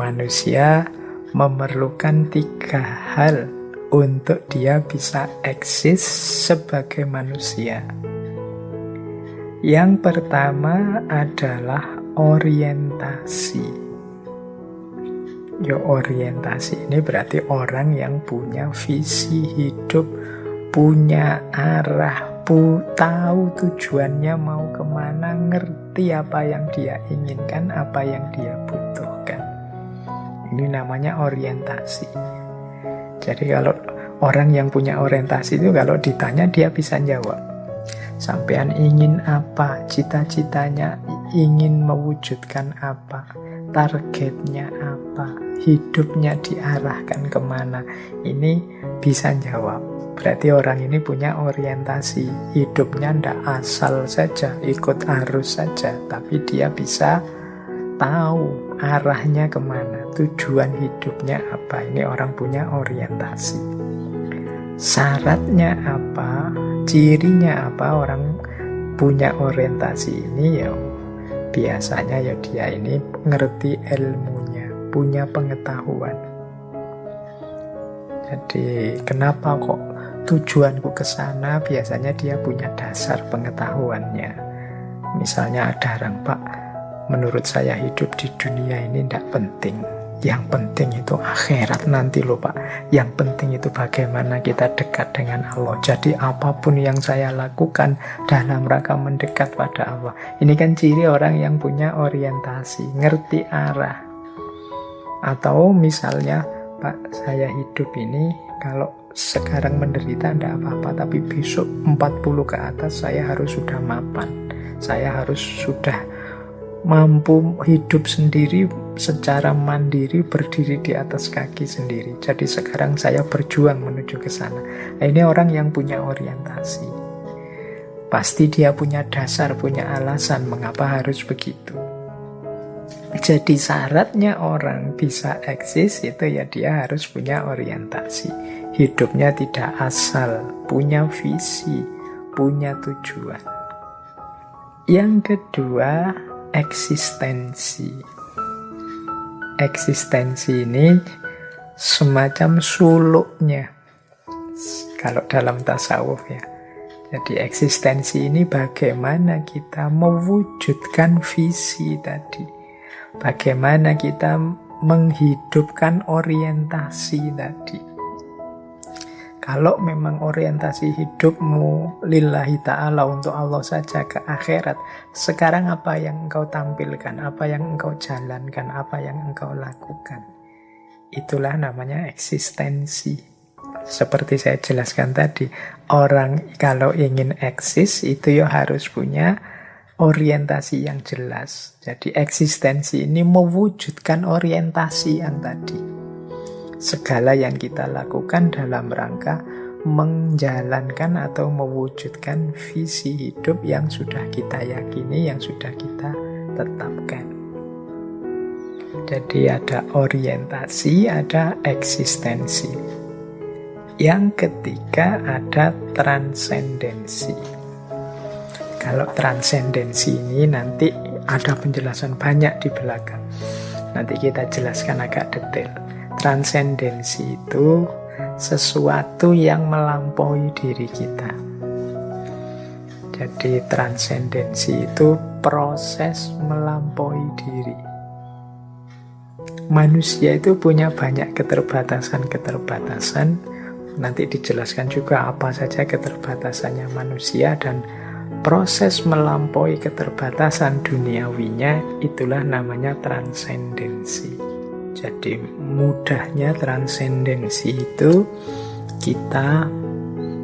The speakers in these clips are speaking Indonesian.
manusia memerlukan 3 hal untuk dia bisa eksis sebagai manusia. Yang pertama adalah orientasi. Orientasi ini berarti orang yang punya visi hidup, punya arah, tahu tujuannya mau kemana, ngerti apa yang dia inginkan, apa yang dia butuhkan. Ini namanya orientasi. Jadi kalau orang yang punya orientasi itu kalau ditanya dia bisa jawab. Sampean ingin apa? Cita-citanya ingin mewujudkan apa? Targetnya apa? Hidupnya diarahkan kemana? Ini bisa jawab. Berarti orang ini punya orientasi. Hidupnya tidak asal saja, ikut arus saja. Tapi dia bisa tahu arahnya kemana, tujuan hidupnya apa. Ini orang punya orientasi. Syaratnya apa, cirinya apa orang punya orientasi ini biasanya dia ini ngerti ilmunya, punya pengetahuan. Jadi kenapa kok tujuanku ke sana, biasanya dia punya dasar pengetahuannya. Misalnya ada orang, Pak, menurut saya hidup di dunia ini tidak penting. Yang penting itu akhirat nanti loh Pak. Yang penting itu bagaimana kita dekat dengan Allah. Jadi apapun yang saya lakukan dalam rangka mendekat pada Allah. Ini kan ciri orang yang punya orientasi, ngerti arah. Atau misalnya, Pak, saya hidup ini kalau sekarang menderita tidak apa-apa, tapi besok 40 ke atas saya harus sudah mapan. Saya harus sudah mampu hidup sendiri secara mandiri, berdiri di atas kaki sendiri. Jadi sekarang saya berjuang menuju ke sana. Nah, ini orang yang punya orientasi. Pasti dia punya dasar, punya alasan mengapa harus begitu. Jadi syaratnya orang bisa eksis itu dia harus punya orientasi. Hidupnya tidak asal, punya visi, punya tujuan. Yang kedua, eksistensi. Eksistensi ini semacam suluknya kalau dalam tasawuf ya. Jadi eksistensi ini bagaimana kita mewujudkan visi tadi. Bagaimana kita menghidupkan orientasi tadi. Kalau memang orientasi hidupmu lillahi ta'ala, untuk Allah saja, ke akhirat, sekarang apa yang engkau tampilkan, apa yang engkau jalankan, apa yang engkau lakukan, itulah namanya eksistensi. Seperti saya jelaskan tadi, orang kalau ingin eksis itu harus punya orientasi yang jelas. Jadi eksistensi ini mewujudkan orientasi yang tadi. Segala yang kita lakukan dalam rangka menjalankan atau mewujudkan visi hidup yang sudah kita yakini, yang sudah kita tetapkan. Jadi ada orientasi, ada eksistensi. Yang ketiga ada transendensi. Kalau transendensi ini nanti ada penjelasan banyak di belakang. Nanti kita jelaskan agak detail. Transendensi itu sesuatu yang melampaui diri kita. Jadi transendensi itu proses melampaui diri. Manusia itu punya banyak keterbatasan-keterbatasan. Nanti dijelaskan juga apa saja keterbatasannya manusia, dan proses melampaui keterbatasan duniawinya itulah namanya transendensi. Jadi mudahnya transendensi itu kita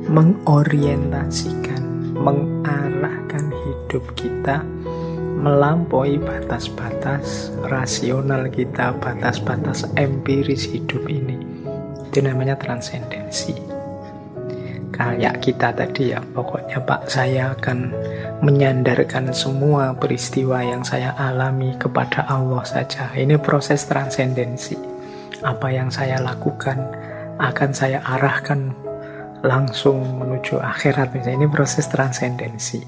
mengorientasikan, mengarahkan hidup kita melampaui batas-batas rasional kita, batas-batas empiris hidup ini. Itu namanya transendensi. Kayak kita tadi ya, pokoknya Pak, saya akan menyandarkan semua peristiwa yang saya alami kepada Allah saja. Ini proses transendensi. Apa yang saya lakukan akan saya arahkan langsung menuju akhirat. Misalnya ini proses transendensi.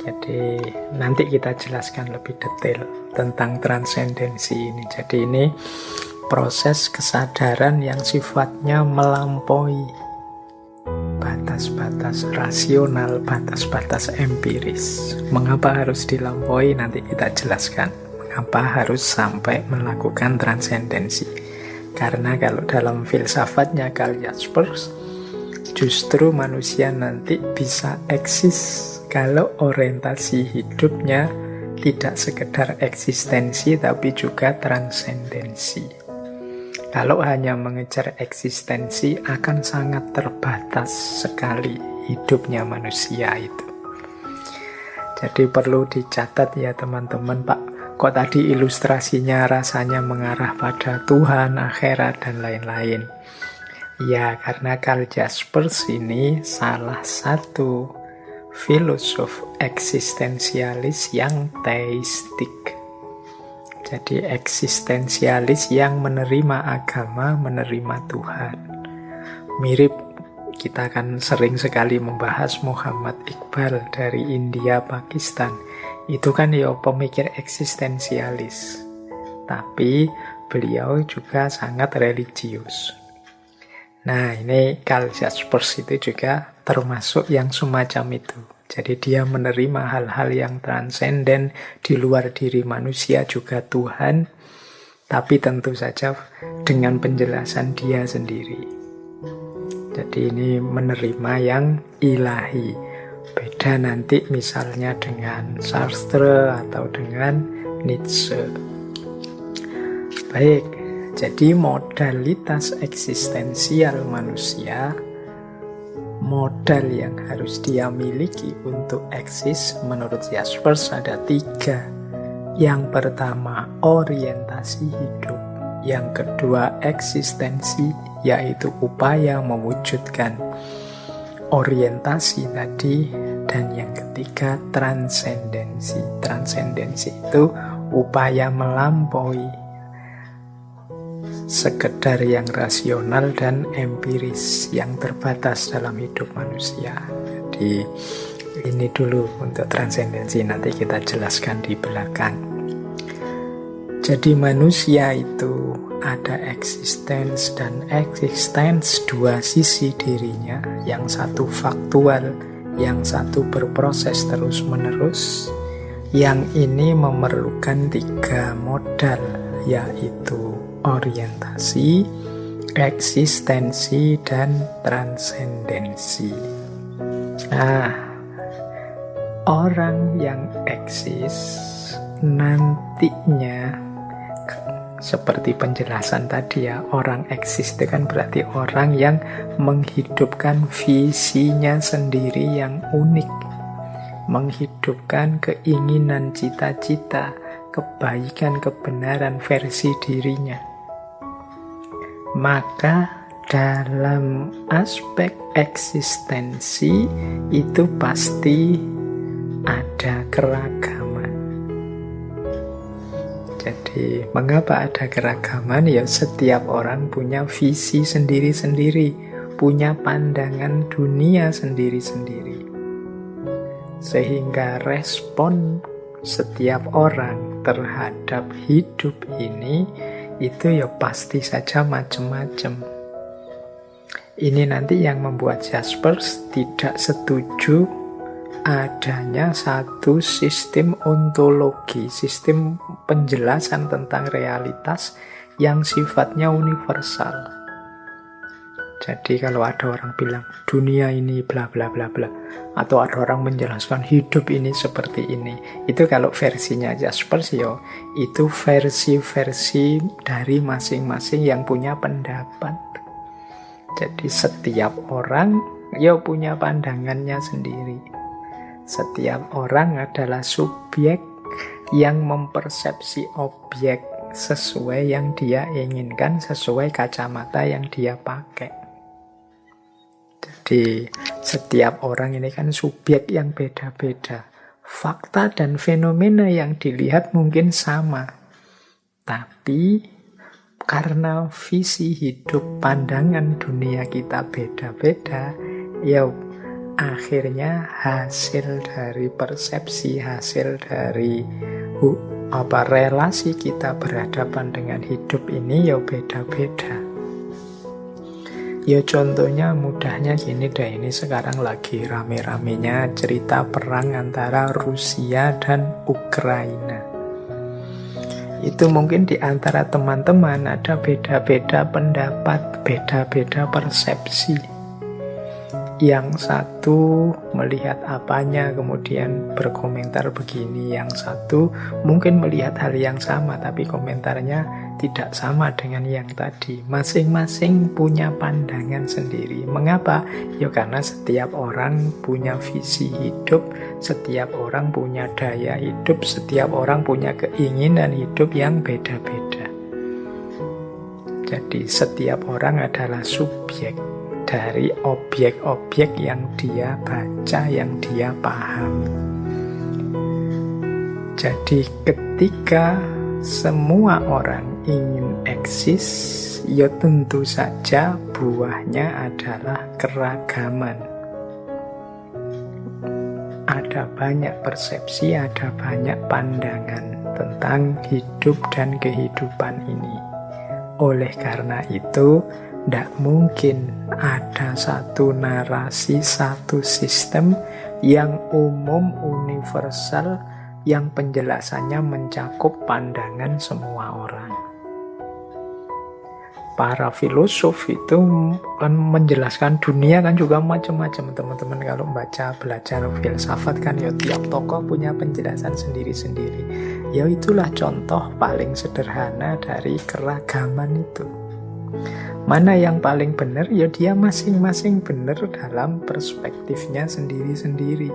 Jadi nanti kita jelaskan lebih detail tentang transendensi ini. Jadi ini proses kesadaran yang sifatnya melampaui batas-batas rasional, batas-batas empiris. Mengapa harus dilampaui? Nanti kita jelaskan. Mengapa harus sampai melakukan transendensi? Karena kalau dalam filsafatnya Karl Jaspers, justru manusia nanti bisa eksis kalau orientasi hidupnya tidak sekedar eksistensi tapi juga transendensi. Kalau hanya mengejar eksistensi akan sangat terbatas sekali hidupnya manusia itu. Jadi perlu dicatat ya teman-teman, Pak. Kok tadi ilustrasinya rasanya mengarah pada Tuhan, akhirat, dan lain-lain. Ya, karena Karl Jaspers ini salah satu filosof eksistensialis yang teistik. Jadi eksistensialis yang menerima agama, menerima Tuhan. Mirip, kita kan sering sekali membahas Muhammad Iqbal dari India, Pakistan. Itu kan ya pemikir eksistensialis. Tapi beliau juga sangat religius. Nah, ini Karl Jaspers itu juga termasuk yang semacam itu. Jadi dia menerima hal-hal yang transenden di luar diri manusia, juga Tuhan, tapi tentu saja dengan penjelasan dia sendiri. Jadi ini menerima yang ilahi. Beda nanti misalnya dengan Sartre atau dengan Nietzsche. Baik, jadi modalitas eksistensial manusia, modal yang harus dia miliki untuk eksis menurut Jaspers ada 3. Yang pertama orientasi hidup, yang kedua eksistensi, yaitu upaya mewujudkan orientasi tadi, dan yang ketiga transendensi. Transendensi itu upaya melampaui sekedar yang rasional dan empiris yang terbatas dalam hidup manusia. Jadi ini dulu untuk transendensi, nanti kita jelaskan di belakang. Jadi manusia itu ada eksistens dan eksistens, dua sisi dirinya, yang satu faktual, yang satu berproses terus-menerus. Yang ini memerlukan 3 modal, yaitu orientasi, eksistensi, dan transendensi. Nah, orang yang eksis nantinya, seperti penjelasan tadi ya, orang eksis itu kan berarti orang yang menghidupkan visinya sendiri yang unik, menghidupkan keinginan, cita-cita, kebaikan, kebenaran versi dirinya. Maka dalam aspek eksistensi itu pasti ada keragaman. Jadi mengapa ada keragaman? Ya setiap orang punya visi sendiri-sendiri, punya pandangan dunia sendiri-sendiri. Sehingga respon setiap orang terhadap hidup ini itu ya pasti saja macam-macam. Ini nanti yang membuat Jaspers tidak setuju adanya satu sistem ontologi, sistem penjelasan tentang realitas yang sifatnya universal. Jadi kalau ada orang bilang dunia ini bla bla bla bla, atau ada orang menjelaskan hidup ini seperti ini, itu kalau versinya Jaspers yo, itu versi-versi dari masing-masing yang punya pendapat. Jadi setiap orang yo punya pandangannya sendiri. Setiap orang adalah subjek yang mempersepsi objek sesuai yang dia inginkan, sesuai kacamata yang dia pakai. Jadi setiap orang ini kan subjek yang beda-beda. Fakta dan fenomena yang dilihat mungkin sama. Tapi karena visi hidup, pandangan dunia kita beda-beda, ya akhirnya hasil dari persepsi, hasil dari relasi kita berhadapan dengan hidup ini ya beda-beda. Ya contohnya mudahnya gini deh, ini sekarang lagi rame-ramenya cerita perang antara Rusia dan Ukraina. Itu mungkin di antara teman-teman ada beda-beda pendapat, beda-beda persepsi. Yang satu melihat apanya kemudian berkomentar begini, yang satu mungkin melihat hal yang sama tapi komentarnya tidak sama dengan yang tadi. Masing-masing punya pandangan sendiri. Mengapa? Ya karena setiap orang punya visi hidup, setiap orang punya daya hidup, setiap orang punya keinginan hidup yang beda-beda. Jadi setiap orang adalah subjek dari objek-objek yang dia baca, yang dia pahami. Jadi ketika semua orang ingin eksis, ya tentu saja buahnya adalah keragaman. Ada banyak persepsi, ada banyak pandangan tentang hidup dan kehidupan ini. Oleh karena itu, tidak mungkin ada satu narasi, satu sistem yang umum, universal, yang penjelasannya mencakup pandangan semua orang. Para filosof itu kan menjelaskan dunia kan juga macam-macam. Teman-teman kalau belajar filsafat kan ya tiap tokoh punya penjelasan sendiri-sendiri. Ya itulah contoh paling sederhana dari keragaman itu. Mana yang paling benar, ya dia masing-masing benar dalam perspektifnya sendiri-sendiri.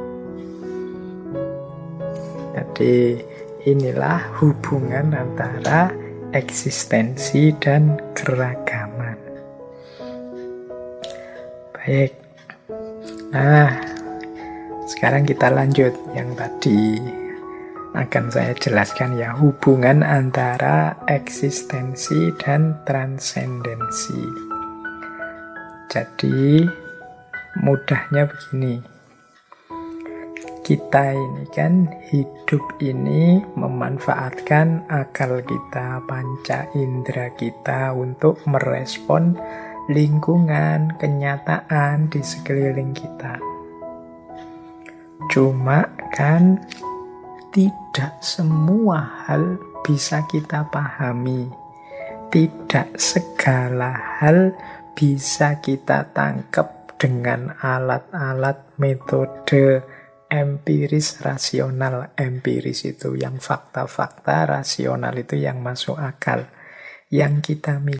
Jadi inilah hubungan antara eksistensi dan keragaman. Baik. Nah, sekarang kita lanjut yang tadi akan saya jelaskan ya, hubungan antara eksistensi dan transendensi. Jadi mudahnya begini, kita ini kan hidup ini memanfaatkan akal kita, panca indera kita untuk merespon lingkungan, kenyataan di sekeliling kita. Cuma kan tidak semua hal bisa kita pahami. Tidak segala hal bisa kita tangkap dengan alat-alat metode empiris, rasional. Empiris itu yang fakta-fakta, rasional itu yang masuk akal. Yang kita miliki